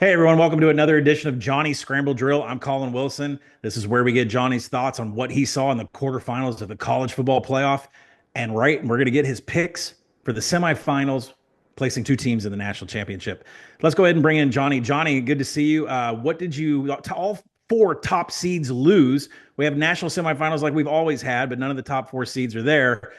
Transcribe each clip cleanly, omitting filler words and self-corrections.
Hey everyone, welcome to another edition of Johnny's Scramble Drill. I'm Colin Wilson. This is where we get Johnny's thoughts on what he saw in the quarterfinals of the college football playoff. We're going to get his picks for the semifinals, placing two teams in the national championship. Let's go ahead and bring in Johnny. Johnny, good to see you. What did you, to all four top seeds lose? We have national semifinals like we've always had, but none of the top four seeds are there.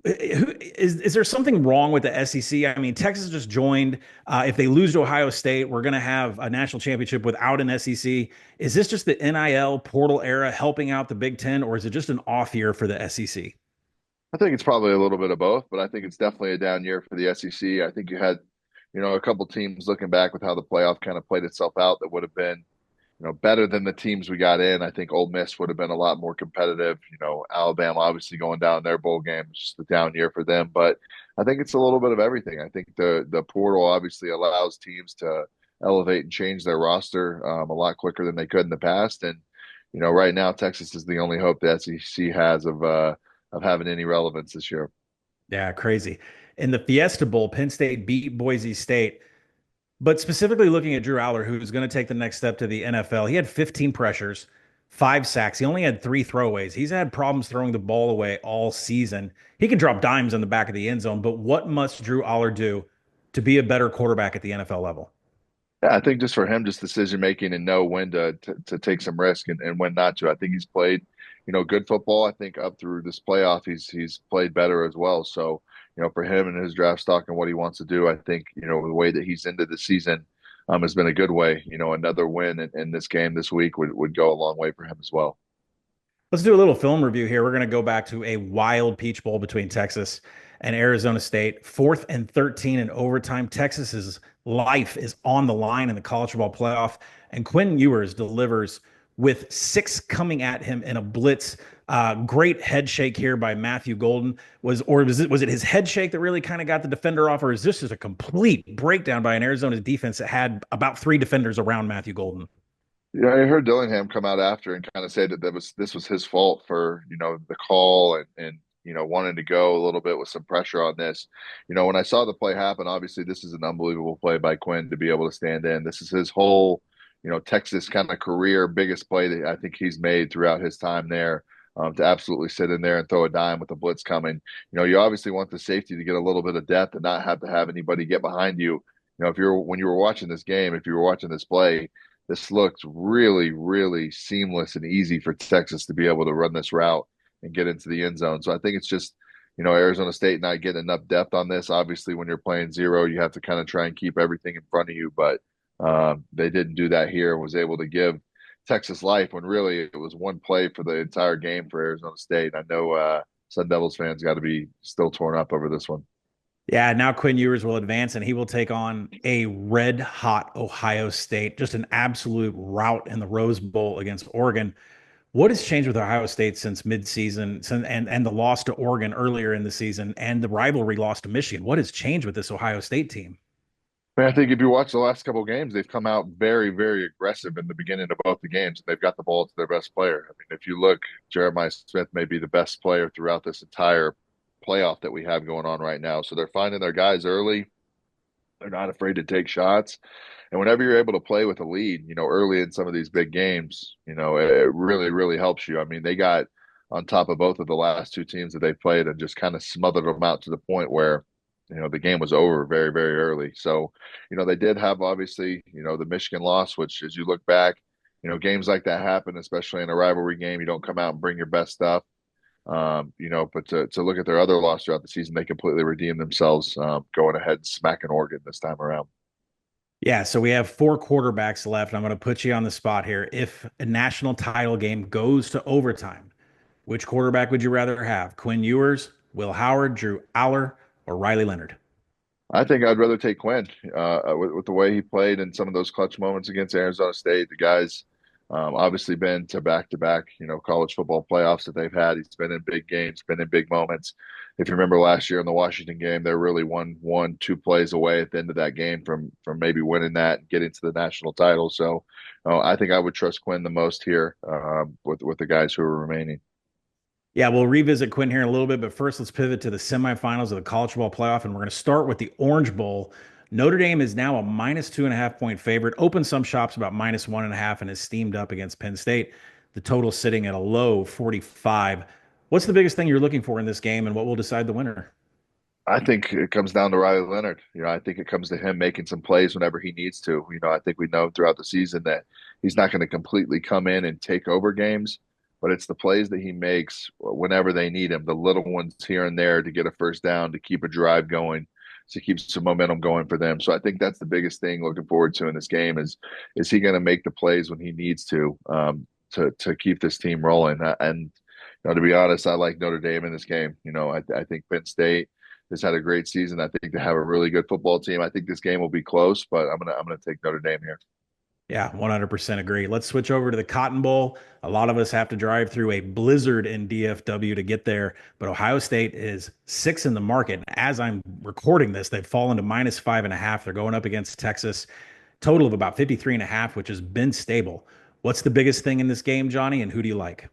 Is there something wrong with the SEC? I mean, Texas just joined. If they lose to Ohio State, we're going to have a national championship without an SEC. Is this just the NIL portal era helping out the Big Ten, or is it just an off year for the SEC? I think it's probably a little bit of both, but I think it's definitely a down year for the SEC. I think you had, a couple teams looking back with how the playoff kind of played itself out that would have been, better than the teams we got in. I think Ole Miss would have been a lot more competitive. Alabama obviously going down their bowl game, it's just a down year for them. But I think it's a little bit of everything. I think the portal obviously allows teams to elevate and change their roster a lot quicker than they could in the past. And right now Texas is the only hope the SEC has of having any relevance this year. Yeah, crazy. In the Fiesta Bowl, Penn State beat Boise State. But specifically looking at Drew Allar, who's going to take the next step to the NFL, he had 15 pressures, 5 sacks. He only had 3 throwaways. He's had problems throwing the ball away all season. He can drop dimes in the back of the end zone, but what must Drew Allar do to be a better quarterback at the NFL level? Yeah, I think just for him, just decision making and know when to take some risk and when not to. I think he's played, good football. I think up through this playoff, he's played better as well. So, for him and his draft stock and what he wants to do, I think, the way that he's ended the season has been a good way. Another win in this game this week would go a long way for him as well. Let's do a little film review here. We're going to go back to a wild Peach Bowl between Texas and Arizona State. 4th and 13 in overtime. Texas's life is on the line in the college football playoff, and Quinn Ewers delivers with 6 coming at him in a blitz. Great head shake here by Matthew Golden. Was it his head shake that really kind of got the defender off, or is this just a complete breakdown by an Arizona defense that had about 3 defenders around Matthew Golden? Yeah, I heard Dillingham come out after and kind of say that this was his fault for the call and wanting to go a little bit with some pressure on this. When I saw the play happen, obviously this is an unbelievable play by Quinn to be able to stand in. This is his whole Texas kind of career biggest play that I think he's made throughout his time there. To absolutely sit in there and throw a dime with the blitz coming. You obviously want the safety to get a little bit of depth and not have to have anybody get behind you. If you're when you were watching this game, if you were watching this play, this looks really, really seamless and easy for Texas to be able to run this route and get into the end zone. So I think it's just, Arizona State not getting enough depth on this. Obviously, when you're playing zero, you have to kind of try and keep everything in front of you. But they didn't do that here and was able to give Texas life when really it was one play for the entire game for Arizona State. I know Sun Devils fans got to be still torn up over this one. Yeah, now Quinn Ewers will advance and he will take on a red hot Ohio State. Just an absolute rout in the Rose Bowl against Oregon. What has changed with Ohio State since midseason and the loss to Oregon earlier in the season and the rivalry loss to Michigan? What has changed with this Ohio State team? I think if you watch the last couple of games, they've come out very, very aggressive in the beginning of both the games. They've got the ball to their best player. I mean, if you look, Jeremiah Smith may be the best player throughout this entire playoff that we have going on right now. So they're finding their guys early. They're not afraid to take shots. And whenever you're able to play with a lead, early in some of these big games, it really, really helps you. I mean, they got on top of both of the last two teams that they played and just kind of smothered them out to the point where, the game was over very, very early. So, they did have obviously, the Michigan loss, which as you look back, games like that happen, especially in a rivalry game. You don't come out and bring your best stuff. But to look at their other loss throughout the season, they completely redeemed themselves, going ahead and smacking Oregon this time around. Yeah, so we have 4 quarterbacks left. I'm going to put you on the spot here. If a national title game goes to overtime, which quarterback would you rather have? Quinn Ewers, Will Howard, Drew Aller, or Riley Leonard? I think I'd rather take Quinn with the way he played in some of those clutch moments against Arizona State. The guy's obviously been to back-to-back, college football playoffs that they've had. He's been in big games, been in big moments. If you remember last year in the Washington game, they're really one, 2 plays away at the end of that game from maybe winning that and getting to the national title. So I think I would trust Quinn the most here with the guys who are remaining. Yeah, we'll revisit Quinn here in a little bit, but first let's pivot to the semifinals of the college football playoff, and we're going to start with the Orange Bowl. Notre Dame is now a -2.5 point favorite. Opened some shops about -1.5 and is steamed up against Penn State. The total sitting at a low 45. What's the biggest thing you're looking for in this game, and what will decide the winner? I think it comes down to Riley Leonard. I think it comes to him making some plays whenever he needs to. I think we know throughout the season that he's not going to completely come in and take over games, but it's the plays that he makes whenever they need him, the little ones here and there to get a first down, to keep a drive going, to keep some momentum going for them. So I think that's the biggest thing looking forward to in this game is he going to make the plays when he needs to keep this team rolling. And to be honest, I like Notre Dame in this game. I think Penn State has had a great season. I think they have a really good football team. I think this game will be close, but I'm gonna take Notre Dame here. Yeah, 100% agree. Let's switch over to the Cotton Bowl. A lot of us have to drive through a blizzard in DFW to get there, but Ohio State is 6 in the market. As I'm recording this, they've fallen to -5.5. They're going up against Texas, total of about 53.5, which has been stable. What's the biggest thing in this game, Johnny, and who do you like?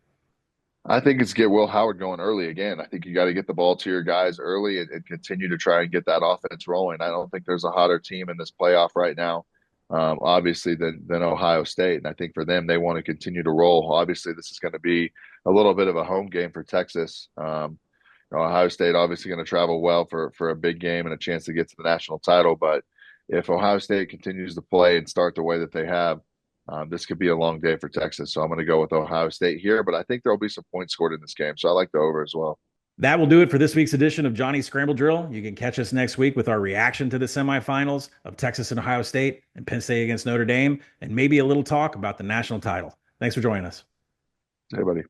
I think it's get Will Howard going early again. I think you got to get the ball to your guys early and continue to try and get that offense rolling. I don't think there's a hotter team in this playoff right now, obviously, than Ohio State. And I think for them, they want to continue to roll. Obviously, this is going to be a little bit of a home game for Texas. Ohio State obviously going to travel well for a big game and a chance to get to the national title. But if Ohio State continues to play and start the way that they have, this could be a long day for Texas. So I'm going to go with Ohio State here, but I think there'll be some points scored in this game. So I like the over as well. That will do it for this week's edition of Johnny's Scramble Drill. You can catch us next week with our reaction to the semifinals of Texas and Ohio State and Penn State against Notre Dame, and maybe a little talk about the national title. Thanks for joining us. Hey, buddy.